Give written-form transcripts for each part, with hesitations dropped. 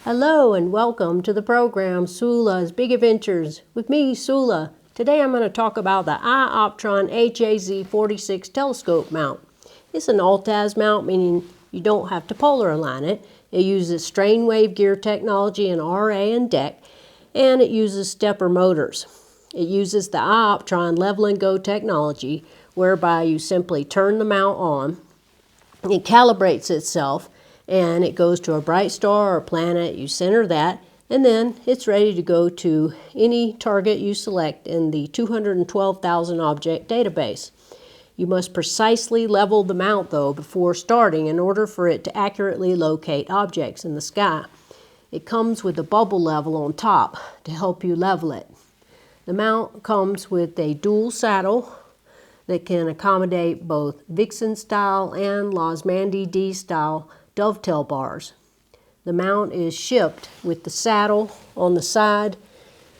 Hello and welcome to the program Sula's Big Adventures with me, Sula. Today I'm going to talk about the iOPTRON HAZ46 telescope mount. It's an HAZ mount, meaning you don't have to polar align it. It uses strain wave gear technology and RA and DEC, and it uses stepper motors. It uses the iOPTRON level and go technology, whereby you simply turn the mount on, it calibrates itself, and it goes to a bright star or planet. You center that, and then it's ready to go to any target you select in the 212,000 object database. You must precisely level the mount, though, before starting in order for it to accurately locate objects in the sky. It comes with a bubble level on top to help you level it. The mount comes with a dual saddle that can accommodate both Vixen style and Losmandy D style dovetail bars. The mount is shipped with the saddle on the side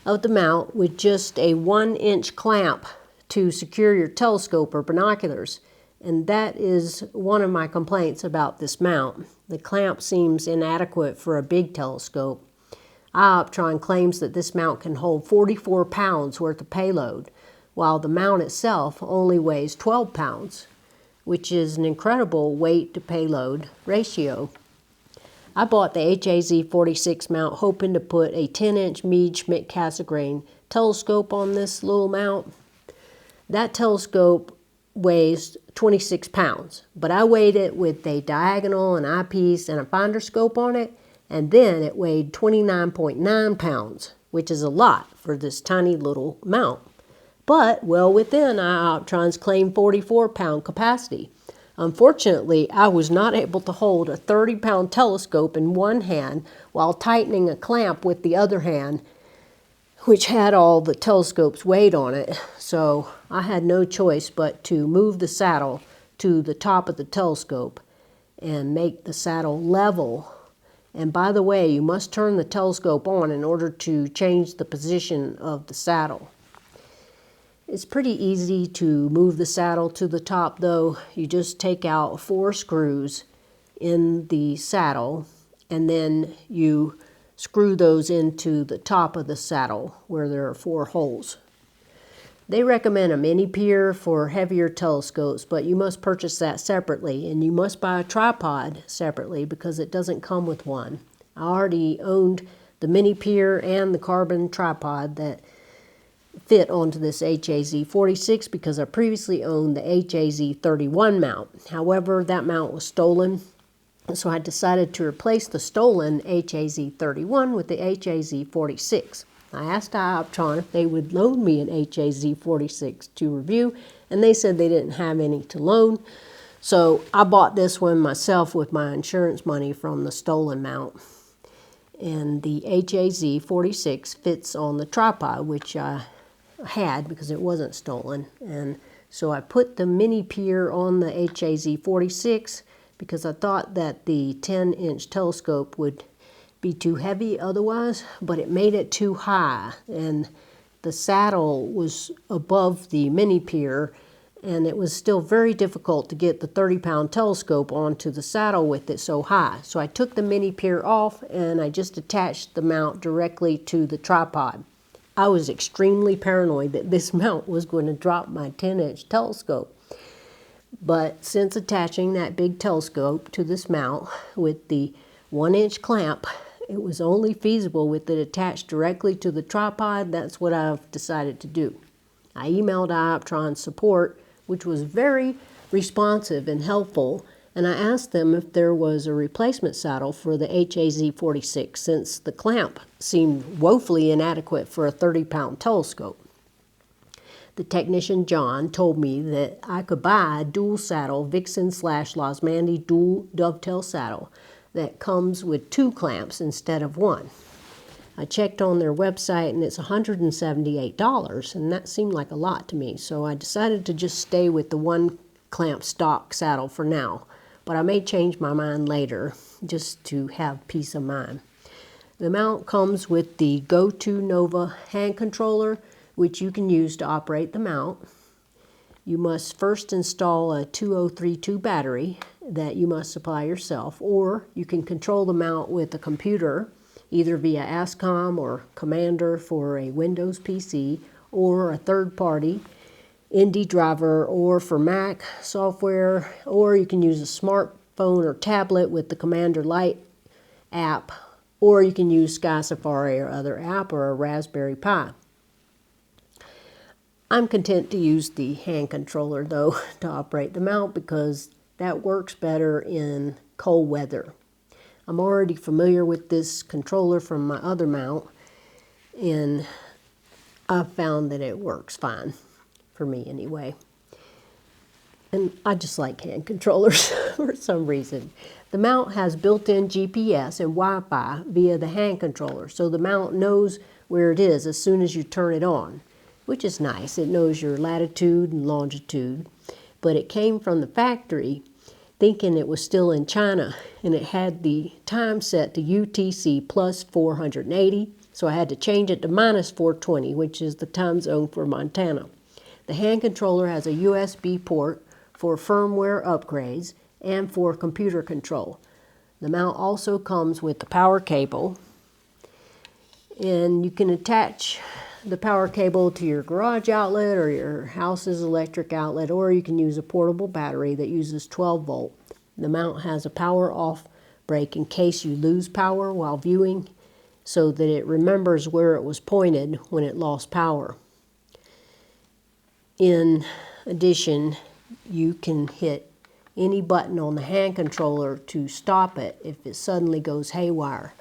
of the mount with just a 1-inch clamp to secure your telescope or binoculars. And that is one of my complaints about this mount. The clamp seems inadequate for a big telescope. iOPTRON claims that this mount can hold 44 pounds worth of payload, while the mount itself only weighs 12 pounds, which is an incredible weight to payload ratio. I bought the HAZ46 mount hoping to put a 10-inch Meade Schmidt-Cassegrain telescope on this little mount. That telescope weighs 26 pounds, but I weighed it with a diagonal, an eyepiece, and a finder scope on it, and then it weighed 29.9 pounds, which is a lot for this tiny little mount, but well within iOPTRON's claimed 44-pound capacity. Unfortunately, I was not able to hold a 30-pound telescope in one hand while tightening a clamp with the other hand, which had all the telescope's weight on it. So I had no choice but to move the saddle to the top of the telescope and make the saddle level. And by the way, you must turn the telescope on in order to change the position of the saddle. It's pretty easy to move the saddle to the top, though. You just take out 4 screws in the saddle, and then you screw those into the top of the saddle where there are 4 holes. They recommend a mini pier for heavier telescopes, but you must purchase that separately, and you must buy a tripod separately because it doesn't come with one. I already owned the mini pier and the carbon tripod that fit onto this HAZ46 because I previously owned the HAZ31 mount. However, that mount was stolen, so I decided to replace the stolen HAZ31 with the HAZ46. I asked iOPTRON if they would loan me an HAZ46 to review, and they said they didn't have any to loan. So I bought this one myself with my insurance money from the stolen mount. And the HAZ46 fits on the tripod, which I had because it wasn't stolen. And so I put the mini pier on the HAZ46 because I thought that the 10-inch telescope would be too heavy otherwise, but it made it too high, and the saddle was above the mini pier, and it was still very difficult to get the 30-pound telescope onto the saddle with it so high. So I took the mini pier off and I just attached the mount directly to the tripod. I was extremely paranoid that this mount was going to drop my 10-inch telescope. But since attaching that big telescope to this mount with the 1-inch clamp, it was only feasible with it attached directly to the tripod. That's what I've decided to do. I emailed iOPTRON support, which was very responsive and helpful, and I asked them if there was a replacement saddle for the HAZ46 since the clamp seemed woefully inadequate for a 30-pound telescope. The technician John told me that I could buy a dual saddle Vixen/Losmandy dual dovetail saddle that comes with 2 clamps instead of 1. I checked on their website and it's $178, and that seemed like a lot to me, so I decided to just stay with the 1 clamp stock saddle for now, but I may change my mind later just to have peace of mind. The mount comes with the Go2 Nova hand controller, which you can use to operate the mount. You must first install a 2032 battery that you must supply yourself, or you can control the mount with a computer either via ASCOM or Commander for a Windows PC, or a third-party Indie driver, or for Mac software, or you can use a smartphone or tablet with the Commander Lite app, or you can use Sky Safari or other app, or a Raspberry Pi. I'm content to use the hand controller though to operate the mount because that works better in cold weather. I'm already familiar with this controller from my other mount, and I've found that it works fine, for me anyway. And I just like hand controllers for some reason. The mount has built-in GPS and Wi-Fi via the hand controller, so the mount knows where it is as soon as you turn it on, which is nice. It knows your latitude and longitude, but it came from the factory thinking it was still in China, and it had the time set to UTC plus 480, so I had to change it to minus 420, which is the time zone for Montana. The hand controller has a USB port for firmware upgrades and for computer control. The mount also comes with the power cable, and you can attach the power cable to your garage outlet or your house's electric outlet, or you can use a portable battery that uses 12 volt. The mount has a power off brake in case you lose power while viewing, so that it remembers where it was pointed when it lost power. In addition, you can hit any button on the hand controller to stop it if it suddenly goes haywire.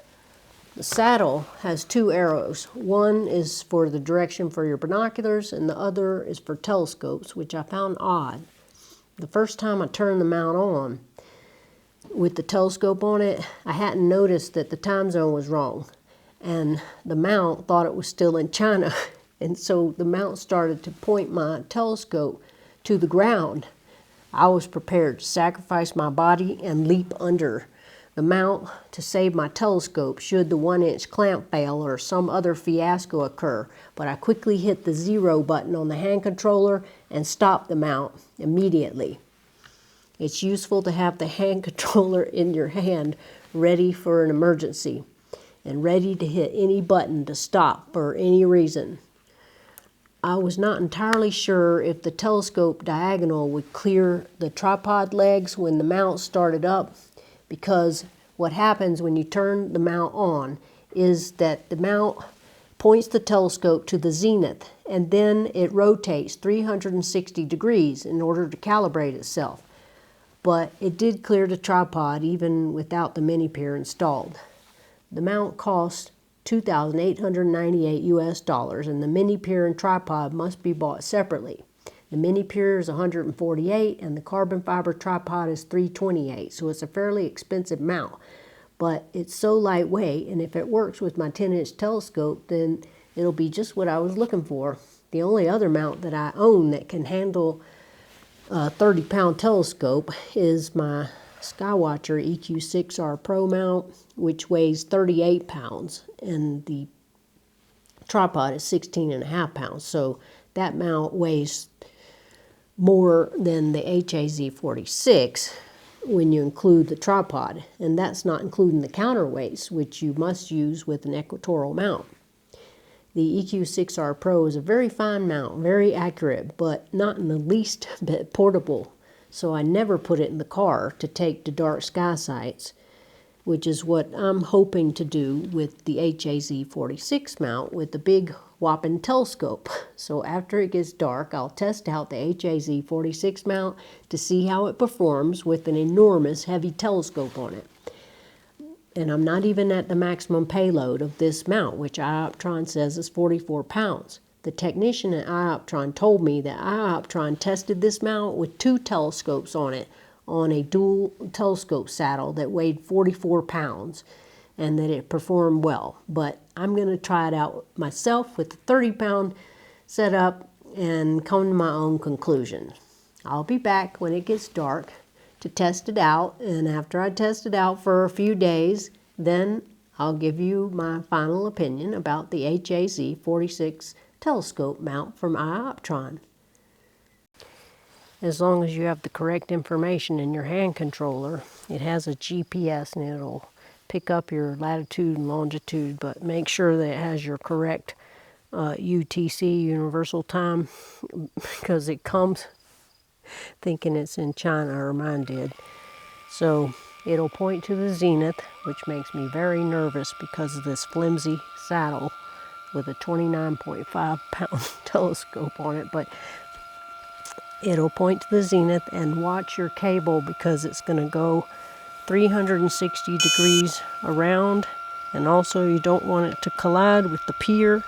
The saddle has two arrows. One is for the direction for your binoculars, and the other is for telescopes, which I found odd. The first time I turned the mount on with the telescope on it, I hadn't noticed that the time zone was wrong, and the mount thought it was still in China, and so the mount started to point my telescope to the ground. I was prepared to sacrifice my body and leap under the mount to save my telescope should the 1-inch clamp fail or some other fiasco occur, but I quickly hit the 0 button on the hand controller and stopped the mount immediately. It's useful to have the hand controller in your hand ready for an emergency and ready to hit any button to stop for any reason. I was not entirely sure if the telescope diagonal would clear the tripod legs when the mount started up, because what happens when you turn the mount on is that the mount points the telescope to the zenith, and then it rotates 360 degrees in order to calibrate itself. But it did clear the tripod even without the mini pier installed. The mount cost $2,898 US, and the mini pier and tripod must be bought separately. The mini pier is $148 and the carbon fiber tripod is $328, so it's a fairly expensive mount. But it's so lightweight, and if it works with my 10-inch telescope, then it'll be just what I was looking for. The only other mount that I own that can handle a 30-pound telescope is my Skywatcher EQ6R Pro mount, which weighs 38 pounds, and the tripod is 16.5 pounds. So that mount weighs more than the HAZ46 when you include the tripod, and that's not including the counterweights, which you must use with an equatorial mount. The EQ6R Pro is a very fine mount, very accurate, but not in the least bit portable. So I never put it in the car to take to dark sky sites, which is what I'm hoping to do with the HAZ46 mount with the big whopping telescope. So after it gets dark, I'll test out the HAZ46 mount to see how it performs with an enormous heavy telescope on it. And I'm not even at the maximum payload of this mount, which iOPTRON says is 44 pounds. The technician at iOPTRON told me that iOPTRON tested this mount with 2 telescopes on it on a dual telescope saddle that weighed 44 pounds and that it performed well. But I'm going to try it out myself with the 30-pound setup and come to my own conclusion. I'll be back when it gets dark to test it out, and after I test it out for a few days, then I'll give you my final opinion about the HAZ46 telescope mount from iOPTRON. As long as you have the correct information in your hand controller, it has a GPS and it'll pick up your latitude and longitude, but make sure that it has your correct UTC, Universal Time, because it comes thinking it's in China, or mine did. So it'll point to the zenith, which makes me very nervous because of this flimsy saddle with a 29.5 pound telescope on it. But it'll point to the zenith, and watch your cable because it's going to go 360 degrees around, and also you don't want it to collide with the pier.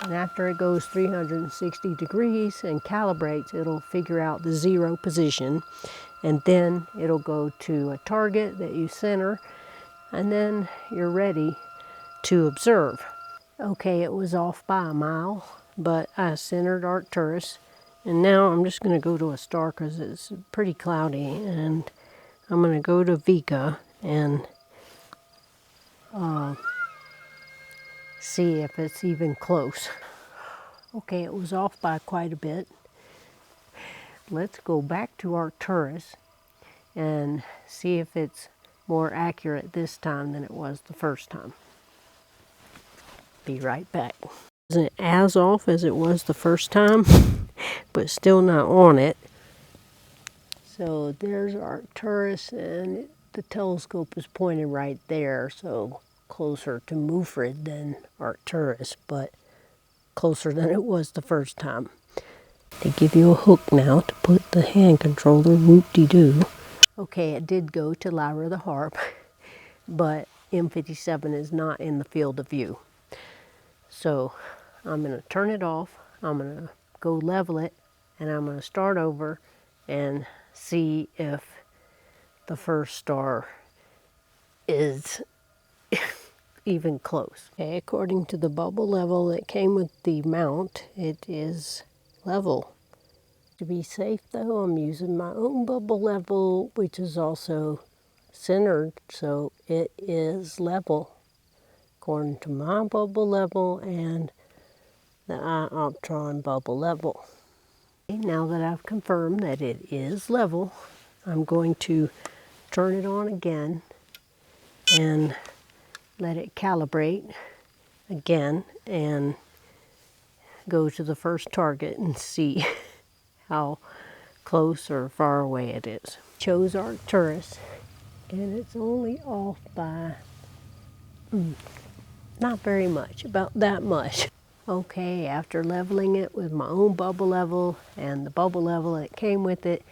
And after it goes 360 degrees and calibrates, it'll figure out the 0 position, and then it'll go to a target that you center, and then you're ready to observe. Okay, it was off by a mile, but I centered Arcturus, and now I'm just going to go to a star because it's pretty cloudy, and I'm going to go to Vega and see if it's even close. Okay, it was off by quite a bit. Let's go back to Arcturus and see if it's more accurate this time than it was the first time. Be right back. It wasn't as off as it was the first time, but still not on it. So there's Arcturus, and the telescope is pointed right there, so closer to Mufrid than Arcturus, but closer than it was the first time. They give you a hook now to put the hand controller, whoop-de-doo. Okay, it did go to Lyra the Harp, but M57 is not in the field of view. So I'm going to turn it off, I'm going to go level it, and I'm going to start over and see if the first star is even close. Okay, according to the bubble level that came with the mount, it is level. To be safe though, I'm using my own bubble level, which is also centered, so it is level according to my bubble level and the iOPTRON bubble level. Okay, now that I've confirmed that it is level, I'm going to turn it on again and let it calibrate again and go to the first target and see how close or far away it is. Chose Arcturus, and it's only off by not very much, about that much. Okay, after leveling it with my own bubble level and the bubble level that came with it,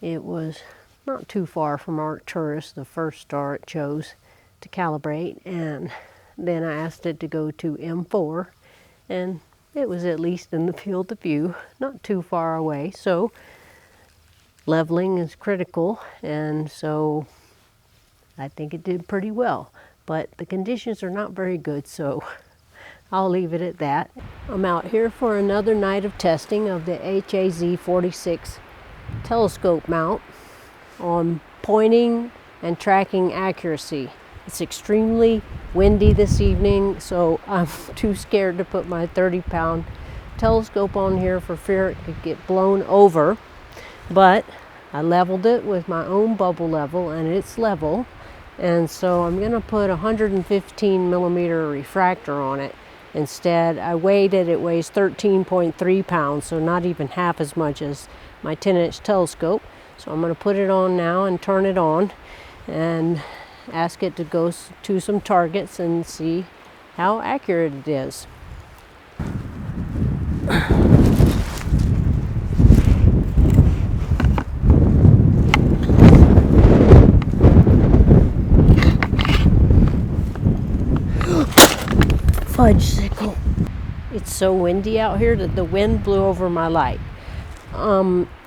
it was not too far from Arcturus, the first star it chose to calibrate, and then I asked it to go to M4, and it was at least in the field of view, not too far away. So leveling is critical, and so I think it did pretty well. But the conditions are not very good, so I'll leave it at that. I'm out here for another night of testing of the HAZ 46 telescope mount on pointing and tracking accuracy. It's extremely windy this evening, so I'm too scared to put my 30-pound telescope on here for fear it could get blown over. But I leveled it with my own bubble level, and it's level. And so I'm going to put a 115 millimeter refractor on it. Instead, I weighed it, it weighs 13.3 pounds, so not even half as much as my 10-inch telescope. So I'm going to put it on now and turn it on and ask it to go to some targets and see how accurate it is. Fudge sickle. It's so windy out here that the wind blew over my light.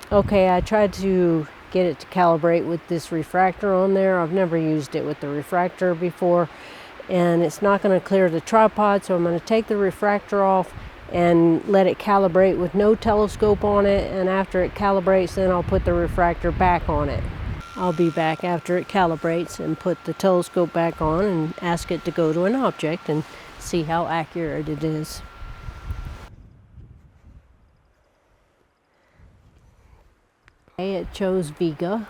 Okay, I tried to get it to calibrate with this refractor on there. I've never used it with the refractor before, and it's not going to clear the tripod, so I'm going to take the refractor off and let it calibrate with no telescope on it, and after it calibrates, then I'll put the refractor back on it. I'll be back after it calibrates and put the telescope back on and ask it to go to an object and see how accurate it is. It chose Vega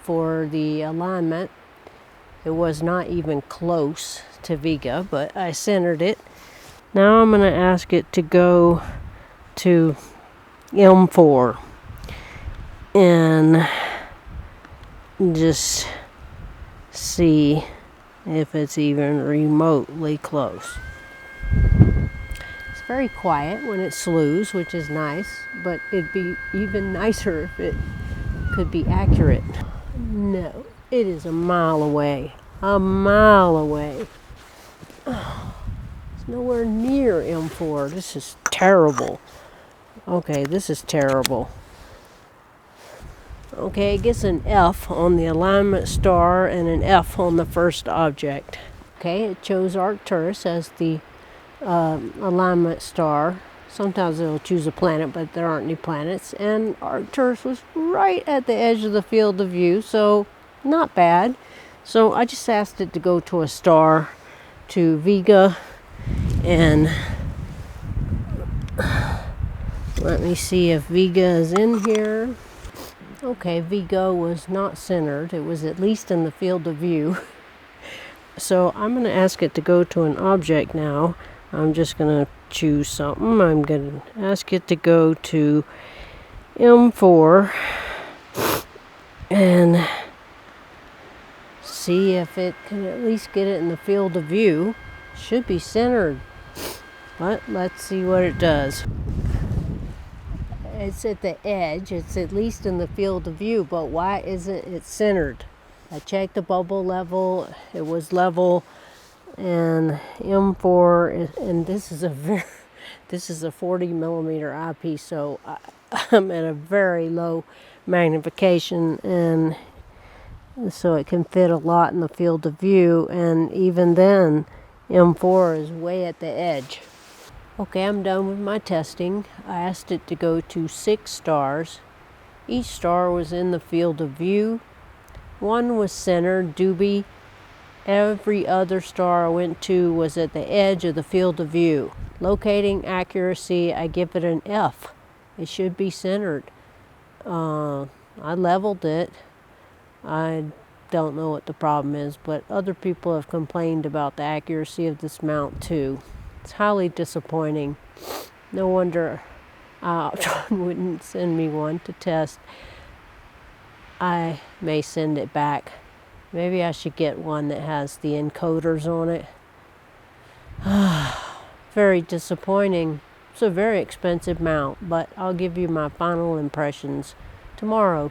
for the alignment It was not even close to Vega, but I centered it. Now I'm going to ask it to go to M4 and just see if it's even remotely close. It's very quiet when it slews, which is nice, but it'd be even nicer if it could be accurate. No, it is a mile away. A mile away. It's nowhere near M4. This is terrible. Okay, this is terrible. Okay, it gets an F on the alignment star and an F on the first object. Okay, it chose Arcturus as the alignment star. Sometimes it'll choose a planet, but there aren't any planets. And Arcturus was right at the edge of the field of view, so not bad. So I just asked it to go to a star, to Vega, and let me see if Vega is in here. Okay, Vega was not centered. It was at least in the field of view. So I'm going to ask it to go to an object now. I'm just going to choose something. I'm going to ask it to go to M4 and see if it can at least get it in the field of view. Should be centered, but let's see what it does. It's at the edge. It's at least in the field of view, but why isn't it centered? I checked the bubble level. It was level, and M4, and this is a 40 millimeter eyepiece, so I'm at a very low magnification, and so it can fit a lot in the field of view, and even then M4 is way at the edge. Okay, I'm done with my testing. I asked it to go to 6 stars. Each star was in the field of view. One was centered, Doobie. Every other star I went to was at the edge of the field of view. Locating accuracy, I give it an F. It should be centered. I leveled it. I don't know what the problem is, but other people have complained about the accuracy of this mount too. It's highly disappointing. No wonder iOPTRON wouldn't send me one to test. I may send it back. Maybe I should get one that has the encoders on it. Very disappointing. It's a very expensive mount, but I'll give you my final impressions tomorrow.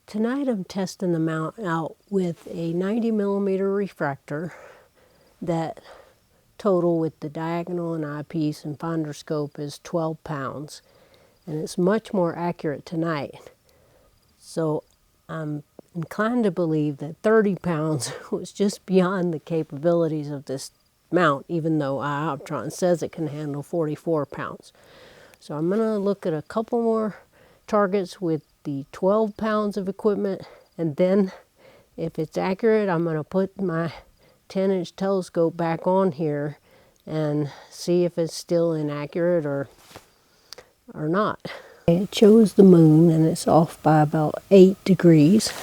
Tonight I'm testing the mount out with a 90 millimeter refractor that total with the diagonal and eyepiece and finder scope is 12 pounds. And it's much more accurate tonight. So I'm inclined to believe that 30 pounds was just beyond the capabilities of this mount, even though iOPTRON says it can handle 44 pounds. So I'm going to look at a couple more targets with the 12 pounds of equipment, and then if it's accurate, I'm going to put my 10-inch telescope back on here and see if it's still inaccurate or not. It shows the moon and it's off by about 8 degrees.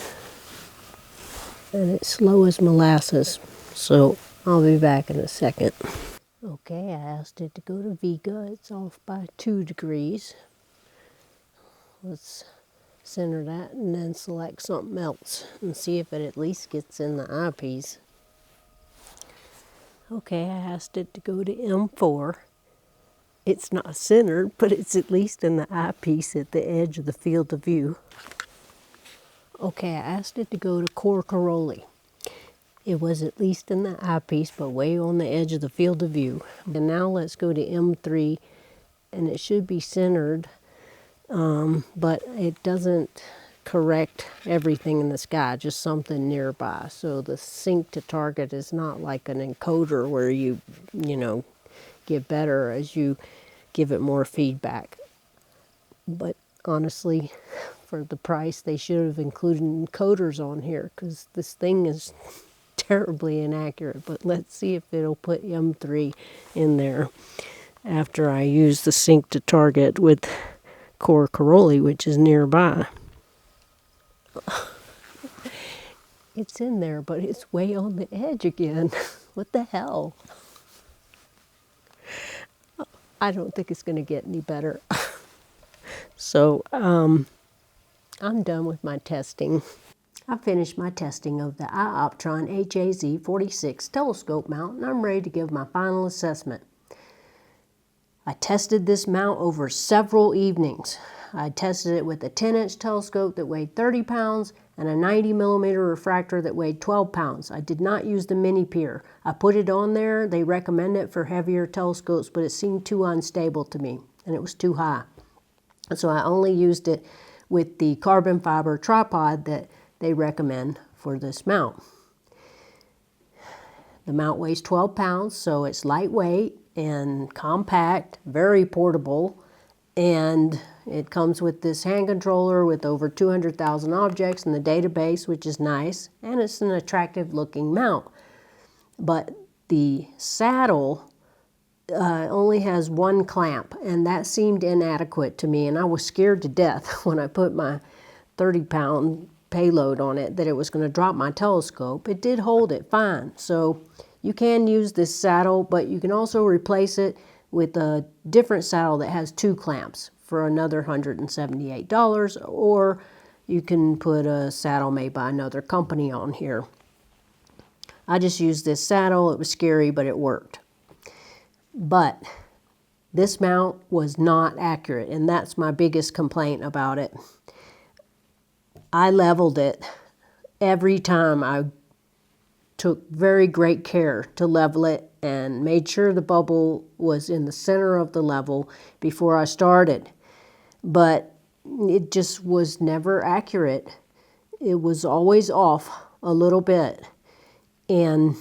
And it's slow as molasses, so I'll be back in a second. Okay, I asked it to go to Vega. It's off by 2 degrees. Let's center that and then select something else and see if it at least gets in the eyepiece. Okay, I asked it to go to M4. It's not centered, but it's at least in the eyepiece at the edge of the field of view. Okay, I asked it to go to Portability. It was at least in the eyepiece, but way on the edge of the field of view. And now let's go to M3, and it should be centered, but it doesn't correct everything in the sky, just something nearby. So the sync to target is not like an encoder where you get better as you give it more feedback. But honestly, for the price, they should have included encoders on here, because this thing is terribly inaccurate. But let's see if it'll put M3 in there after I use the sync to target with Portability, which is nearby. It's in there, but it's way on the edge again. What the hell? I don't think it's going to get any better. So, I'm done with my testing. I finished my testing of the iOPTRON HAZ46 telescope mount, and I'm ready to give my final assessment. I tested this mount over several evenings. I tested it with a 10-inch telescope that weighed 30 pounds and a 90mm refractor that weighed 12 pounds. I did not use the mini pier. I put it on there. They recommend it for heavier telescopes, but it seemed too unstable to me, and it was too high. So I only used it with the carbon fiber tripod that they recommend for this mount. The mount weighs 12 pounds, so it's lightweight and compact, very portable, and it comes with this hand controller with over 200,000 objects in the database, which is nice, and it's an attractive looking mount. But the saddle only has one clamp, and that seemed inadequate to me, and I was scared to death when I put my 30-pound payload on it that it was going to drop my telescope. It did hold it fine, so you can use this saddle, but you can also replace it with a different saddle that has 2 clamps for another $178, or you can put a saddle made by another company on here. I just used this saddle. It was scary, but it worked. But this mount was not accurate, and that's my biggest complaint about it. I leveled it every time. I took very great care to level it and made sure the bubble was in the center of the level before I started. But it just was never accurate. It was always off a little bit. And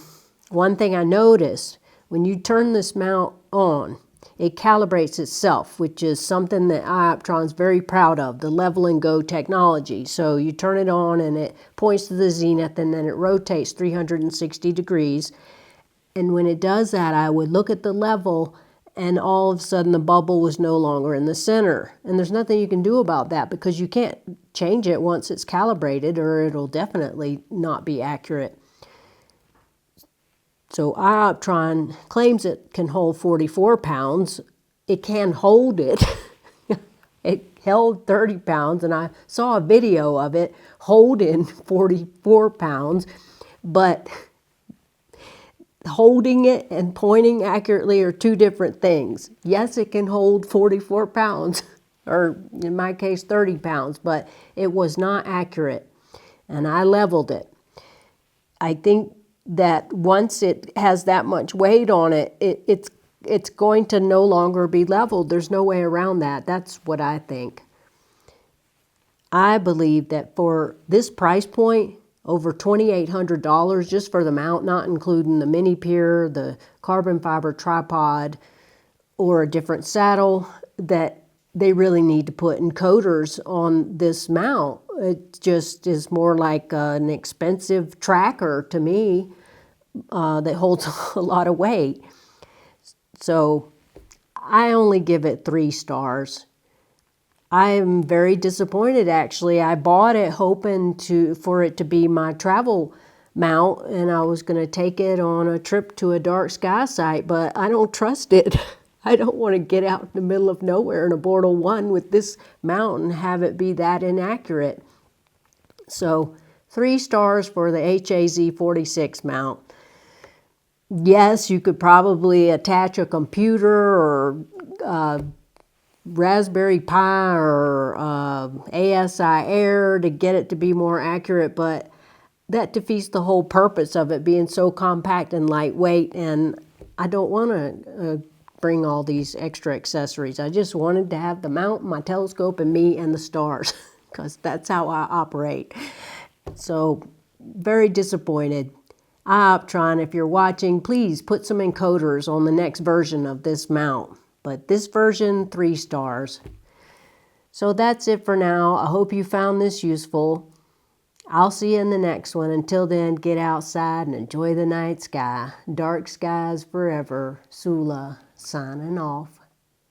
one thing I noticed, when you turn this mount on, it calibrates itself, which is something that iOPTRON's very proud of, the level and go technology. So you turn it on and it points to the zenith, and then it rotates 360 degrees. And when it does that, I would look at the level, and all of a sudden the bubble was no longer in the center. And there's nothing you can do about that because you can't change it once it's calibrated, or it'll definitely not be accurate. So iOPTRON claims it can hold 44 pounds. It can hold it. It held 30 pounds, and I saw a video of it holding 44 pounds. But holding it and pointing accurately are two different things. Yes, it can hold 44 pounds, or in my case 30 pounds, but it was not accurate, and I leveled it. I think that once it has that much weight on it, it's going to no longer be leveled. There's no way around that. That's what I think. I believe that for this price point, over $2,800 just for the mount, not including the mini pier, the carbon fiber tripod, or a different saddle, that they really need to put encoders on this mount. It just is more like an expensive tracker to me that holds a lot of weight. So I only give it 3 stars. I am very disappointed, actually. I bought it hoping for it to be my travel mount, and I was going to take it on a trip to a dark sky site, but I don't trust it. I don't want to get out in the middle of nowhere in a Portal 1 with this mount and have it be that inaccurate. So 3 stars for the HAZ46 mount. Yes, you could probably attach a computer or Raspberry Pi or ASI Air to get it to be more accurate, but that defeats the whole purpose of it being so compact and lightweight, and I don't want to bring all these extra accessories. I just wanted to have the mount, my telescope, and me and the stars, because that's how I operate. So, very disappointed. iOPTRON, if you're watching, please put some encoders on the next version of this mount. But this version, 3 stars. So that's it for now. I hope you found this useful. I'll see you in the next one. Until then, get outside and enjoy the night sky. Dark skies forever. Sula signing off.